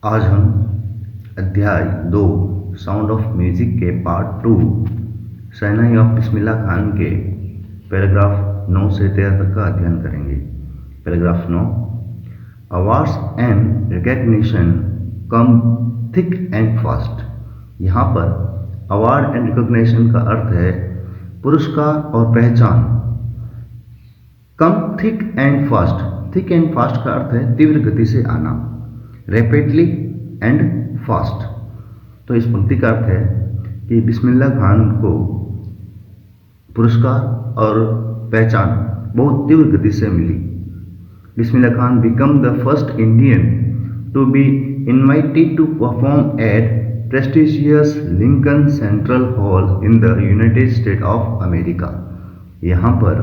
आज हम अध्याय 2 साउंड ऑफ म्यूजिक के part 2 shehnai of Bismillah Khan के पैराग्राफ 9 से 13 तक का अध्ययन करेंगे। Paragraph 9, awards and recognition come thick and fast. यहाँ पर अवार्ड एंड रिकग्निशन का अर्थ है पुरस्कार और पहचान। Come thick and fast, thick and fast का अर्थ है तीव्र गति से आना, रैपिडली एंड फास्ट। तो इस पंक्ति का अर्थ है कि बिस्मिल्लाह खान को पुरस्कार और पहचान बहुत तीव्र गति से मिली। Bismillah Khan become the first Indian to be invited to perform at prestigious Lincoln Central Hall in the United State of America. यहाँ पर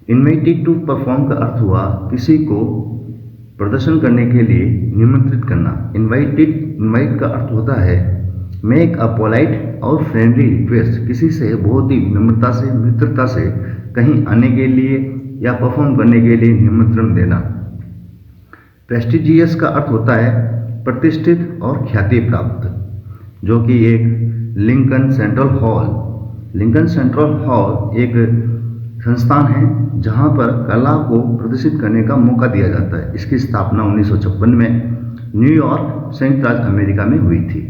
इनवाइटेड टू परफॉर्म का अर्थ हुआ किसी को प्रदर्शन करने के लिए निमंत्रित करना। इनवाइट का अर्थ होता है मेक अ पोलाइट और फ्रेंडली रिक्वेस्ट, किसी से बहुत ही विनम्रता से मित्रता से कहीं आने के लिए या परफॉर्म करने के लिए निमंत्रण देना। प्रेस्टिजियस का अर्थ होता है प्रतिष्ठित और ख्याति प्राप्त, जो कि एक लिंकन सेंट्रल हॉल एक संस्थान है जहां पर कला को प्रदर्शित करने का मौका दिया जाता है। इसकी स्थापना 1956 में न्यूयॉर्क, संयुक्त राज्य अमेरिका में हुई थी।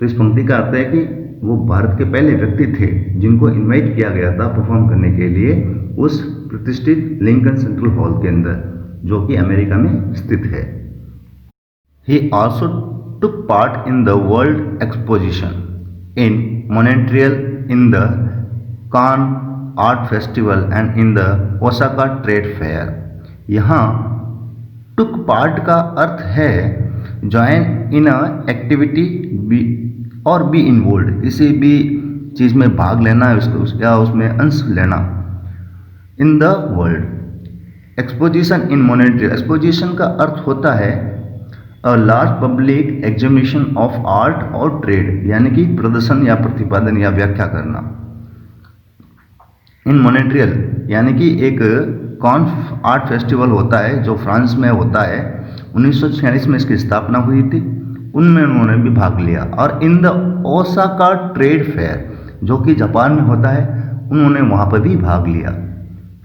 तो इस पंक्ति का अर्थ है कि वो भारत के पहले व्यक्ति थे जिनको इनवाइट किया गया था परफॉर्म करने के लिए उस प्रतिष्ठित लिंकन सेंट्रल हॉल के अंदर, जो कि अमेरिका में स्थित है। He also took part in the world exposition in Montreal, in the Cannes art festival and in the Osaka trade fair. यहाँ टुक पार्ट का अर्थ है ज्वाइन इन अ एक्टिविटी और बी इन्वॉल्व, किसी भी चीज़ में भाग लेना या उसमें अंश लेना। इन the world exposition in Montreal, exposition का अर्थ होता है a large public exhibition of art और ट्रेड, यानी कि प्रदर्शन या प्रतिपादन या व्याख्या करना। इन मॉन्ट्रियल यानी कि एक कॉन्फ आर्ट फेस्टिवल होता है जो फ्रांस में होता है। 1946 में इसकी स्थापना हुई थी, उनमें उन्होंने भी भाग लिया। और इन द ओसाका ट्रेड फेयर, जो कि जापान में होता है, उन्होंने वहाँ पर भी भाग लिया।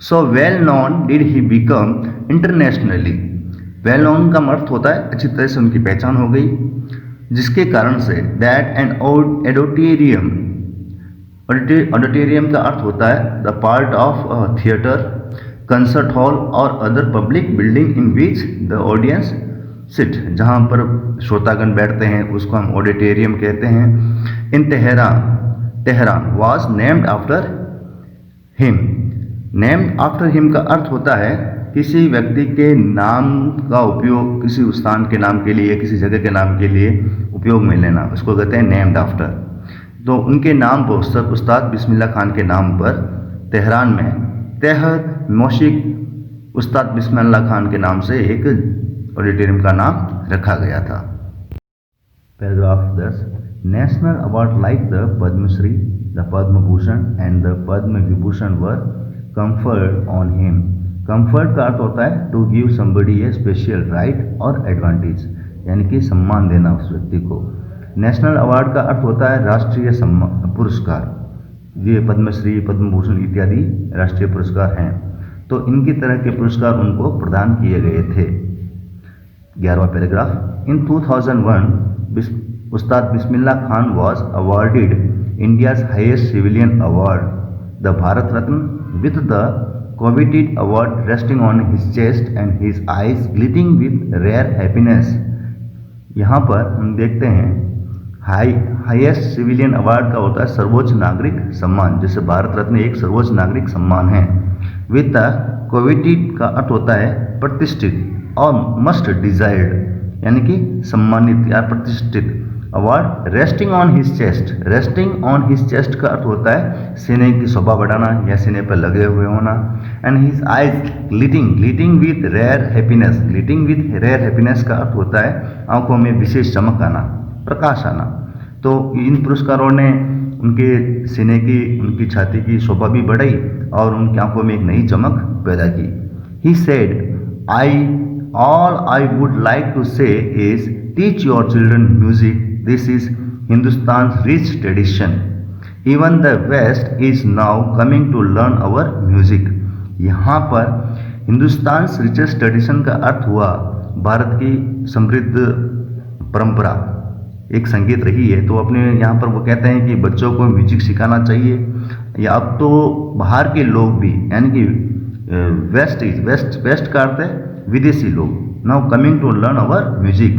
So well known did he become internationally, well known का अर्थ होता है अच्छी तरह से उनकी पहचान हो गई, जिसके कारण say that and auditorium, auditorium का अर्थ होता है the part of theatre, concert hall और other public building in which the audience sit, जहाँ पर श्रोतागण बैठते हैं उसको हम ऑडिटोरियम कहते हैं। In Tehran was named after him, named after him का अर्थ होता है किसी व्यक्ति के नाम का उपयोग किसी स्थान के नाम के लिए, किसी जगह के नाम के लिए उपयोग में लेना, उसको कहते हैं नेम्ड आफ्टर। तो उनके नाम पर उस्ताद बिस्मिल्लाह खान के नाम पर तेहरान में तेहर मौशिक उस्ताद बिस्मिल्लाह खान के नाम से एक ऑडिटोरियम का नाम रखा गया था। Paragraph 10, national award like the Padmashri, the Padma Bhushan and the Padma Vibhushan were conferred on him. Confer का अर्थ होता है to give somebody a special right और एडवांटेज, यानी कि सम्मान देना उस व्यक्ति को। नेशनल अवार्ड का अर्थ होता है राष्ट्रीय पुरस्कार। ये पद्मश्री, पद्म भूषण इत्यादि राष्ट्रीय पुरस्कार हैं, तो इनकी तरह के पुरस्कार उनको प्रदान किए गए थे। 11वां paragraph, in 2001 Ustad Bismillah Khan was awarded India's highest civilian award, the Bharat Ratna, with the coveted award resting on his chest and his eyes glittering with rare happiness। यहाँ पर हम देखते हैं हाईएस्ट सिविलियन अवार्ड का होता है सर्वोच्च नागरिक सम्मान, जैसे भारत रत्न एक सर्वोच्च नागरिक सम्मान है। विद द कोवेटेड का अर्थ होता है प्रतिष्ठित और मस्ट डिजायर्ड, यानी कि सम्मानित या प्रतिष्ठित। Award resting on his chest, resting on his chest का अर्थ होता है सीने की शोभा बढ़ाना या सीने पर लगे हुए होना। And his eyes glinting with rare happiness, glinting with rare happiness का अर्थ होता है आंखों में विशेष चमक आना, प्रकाश आना। तो इन पुरस्कारों ने उनके सीने की, उनकी छाती की शोभा भी बढ़ाई और उनकी आंखों में एक नई चमक पैदा की। He said I all I would like to say is teach your children music. This is Hindustan's rich tradition. Even the West is now coming to learn our music. यहाँ पर हिंदुस्तान रिचेस्ट ट्रेडिशन का अर्थ हुआ भारत की समृद्ध परंपरा एक संगीत रही है। तो अपने यहाँ पर वो कहते हैं कि बच्चों को म्यूजिक सिखाना चाहिए। या अब तो बाहर के लोग भी यानी कि वेस्ट का अर्थ है विदेशी लोग now coming to learn our music,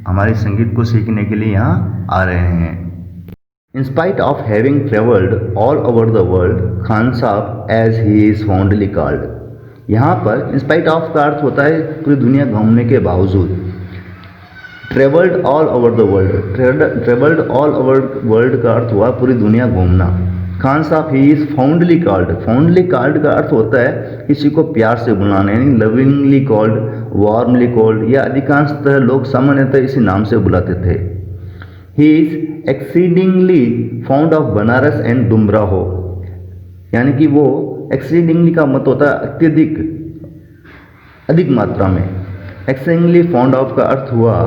हमारे संगीत को सीखने के लिए यहाँ आ रहे हैं। In spite of having travelled all over the world, Khan Sahab as he is fondly called, यहाँ पर इन स्पाइट ऑफ का अर्थ होता है पूरी दुनिया घूमने के बावजूद। Travelled all over the world, travelled all over world का अर्थ हुआ पूरी दुनिया घूमना। खान साहब ही is fondly called, fondly called का अर्थ होता है किसी को प्यार से बुलाना, यानी लविंगली कॉल्ड, वार्मली कॉल्ड, या अधिकांशतः लोग सामान्यतः इसी नाम से बुलाते थे। He is exceedingly fond of Banaras and Dumraon, यानी कि वो एक्सीडिंगली का मत होता है अत्यधिक, अधिक मात्रा में। एक्सीडिंगली फाउंड ऑफ का अर्थ हुआ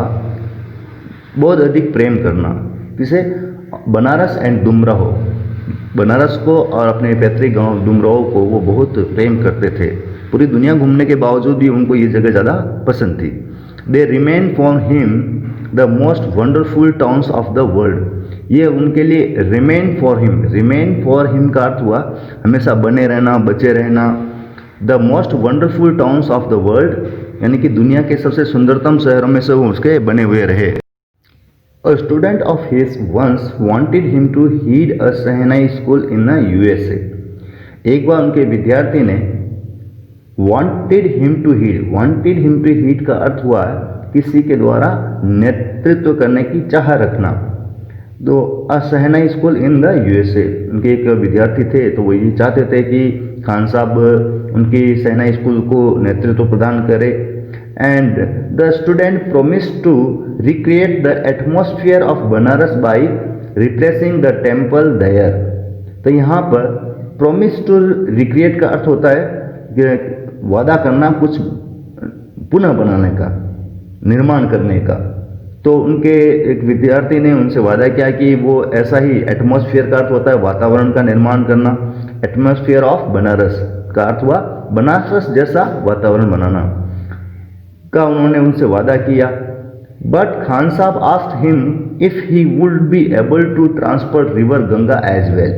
बहुत अधिक प्रेम करना, किसे? बनारस एंड डुमराहो, बनारस को और अपने पैतृक गांव डुमराहो को वो बहुत प्रेम करते थे। पूरी दुनिया घूमने के बावजूद भी उनको ये जगह ज़्यादा पसंद थी। They remain for him the most wonderful towns of the world, ये उनके लिए रिमेन फॉर हिम का अर्थ हुआ हमेशा बने रहना, बचे रहना। The most wonderful towns of the world, यानी कि दुनिया के सबसे सुंदरतम शहरों में से वो उसके बने हुए रहे। A student of his once wanted him to head a Shehnai school in the USA. एक बार उनके विद्यार्थी ने wanted him to head का अर्थ हुआ किसी के द्वारा नेतृत्व करने की चाह रखना। तो अ शहनाई स्कूल इन द USA, उनके एक विद्यार्थी थे तो वो ये चाहते थे कि खान साहब उनकी शहनाई स्कूल को नेतृत्व प्रदान करे। And the student promised to recreate the atmosphere of Banaras by replacing the temple there. तो यहाँ पर promise to recreate का अर्थ होता है वादा करना, कुछ पुनः बनाने का, निर्माण करने का। तो उनके एक विद्यार्थी ने उनसे वादा किया कि वो ऐसा ही, एटमॉस्फेयर का अर्थ होता है वातावरण का निर्माण करना, एटमॉस्फेयर ऑफ बनारस का अर्थ हुआ बनारस जैसा वातावरण बनाना का उन्होंने उनसे वादा किया। But Khan Sahab asked him if he would be able to transport river Ganga as well.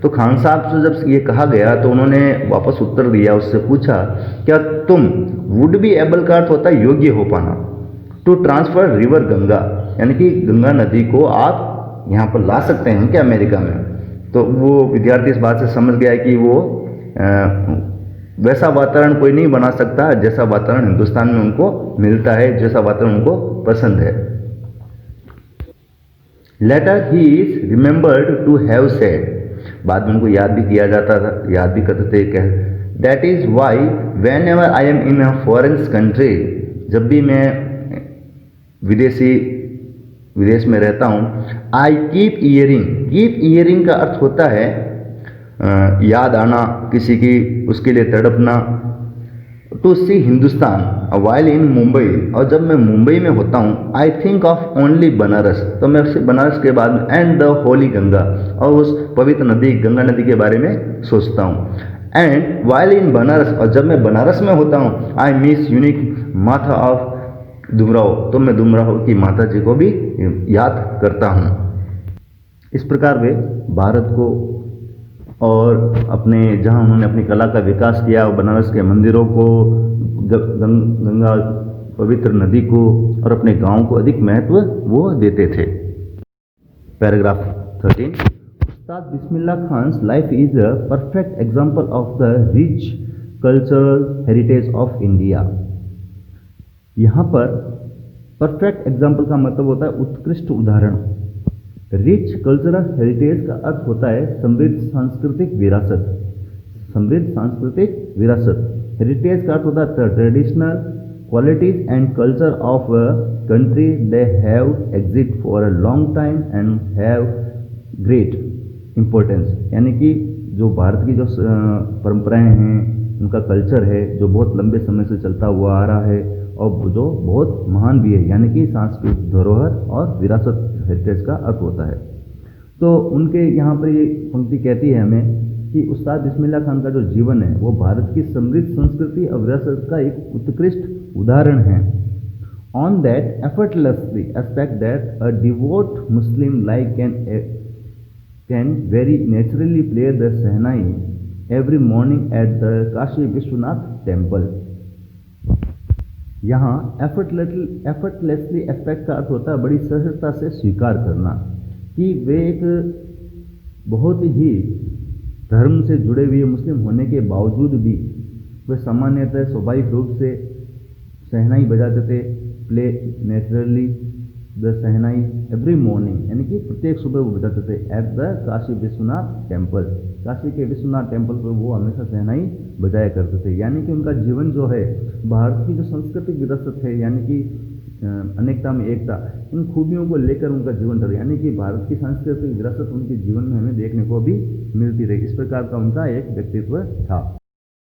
तो खान साहब से जब ये कहा गया तो उन्होंने वापस उत्तर दिया, उससे पूछा क्या तुम would be able का अर्थ होता है योग्य हो पाना, to transfer river गंगा, यानी कि गंगा नदी को आप यहाँ पर ला सकते हैं क्या अमेरिका में। तो वो विद्यार्थी इस बात से समझ गया कि वो वैसा वातावरण कोई नहीं बना सकता जैसा वातावरण हिंदुस्तान में उनको मिलता है, जैसा वातावरण उनको पसंद है। Later he is remembered to have said, बाद में उनको याद भी किया जाता था, याद भी करते थे कह, that is why when ever I am in a foreign country, जब भी मैं विदेश में रहता हूँ, आई कीप ईयरिंग का अर्थ होता है याद आना किसी की, उसके लिए तड़पना। To see Hindustan while in Mumbai, और जब मैं मुंबई में होता हूँ, I think of only Banaras, तो मैं बनारस के बाद में एंड द होली गंगा, और उस पवित्र नदी गंगा नदी के बारे में सोचता हूँ। एंड वाइल इन बनारस, और जब मैं बनारस में होता हूँ, आई मिस यूनिक माथा ऑफ डुमराव, तो मैं डुमराव की माता जी को भी याद करता हूँ। इस प्रकार वे भारत को और अपने जहाँ उन्होंने अपनी कला का विकास किया, बनारस के मंदिरों को, गंगा पवित्र नदी को और अपने गांव को अधिक महत्व वो देते थे। Paragraph 13, Ustad Bismillah Khan's life is a perfect example of the rich cultural heritage of India. यहाँ पर परफेक्ट एग्जाम्पल का मतलब होता है उत्कृष्ट उदाहरण। रिच कल्चरल हेरिटेज का अर्थ होता है समृद्ध सांस्कृतिक विरासत। हेरिटेज का अर्थ होता है traditional qualities and culture of a country they have exist for a long time and have great importance, यानी कि जो भारत की जो परंपराएं हैं, उनका कल्चर है जो बहुत लंबे समय से चलता हुआ आ रहा है, और जो बहुत महान भी है, यानी कि सांस्कृतिक धरोहर और विरासत, हेरिटेज का अर्थ होता है। तो उनके यहाँ पर ये पंक्ति कहती है हमें कि उस्ताद बिस्मिल्लाह खान का जो जीवन है वो भारत की समृद्ध संस्कृति और विरासत का एक उत्कृष्ट उदाहरण है। On that effortlessly aspect that a devote Muslim like can very naturally play the shehnai every morning at the Kashi Vishwanath temple. यहाँ एफर्टलेसली एस्पेक्ट का अर्थ होता है बड़ी सहजता से स्वीकार करना, कि वे एक बहुत ही धर्म से जुड़े हुए मुस्लिम होने के बावजूद भी वे सामान्यतः स्वाभाविक रूप से शहनाई बजाते थे, play naturally the shehnai every morning, यानी कि प्रत्येक सुबह वो बजाते थे at the Kashi Vishwanath temple. Kashi के विश्वनाथ टेम्पल पर वो हमेशा शहनाई बजाया करते थे। यानी कि उनका जीवन जो है भारत की जो सांस्कृतिक विरासत है, यानी कि अनेकता में एकता, इन खूबियों को लेकर उनका जीवन रहा, यानी कि भारत की सांस्कृतिक विरासत उनके जीवन में हमें देखने को भी मिलती रही। इस प्रकार का उनका एक व्यक्तित्व था।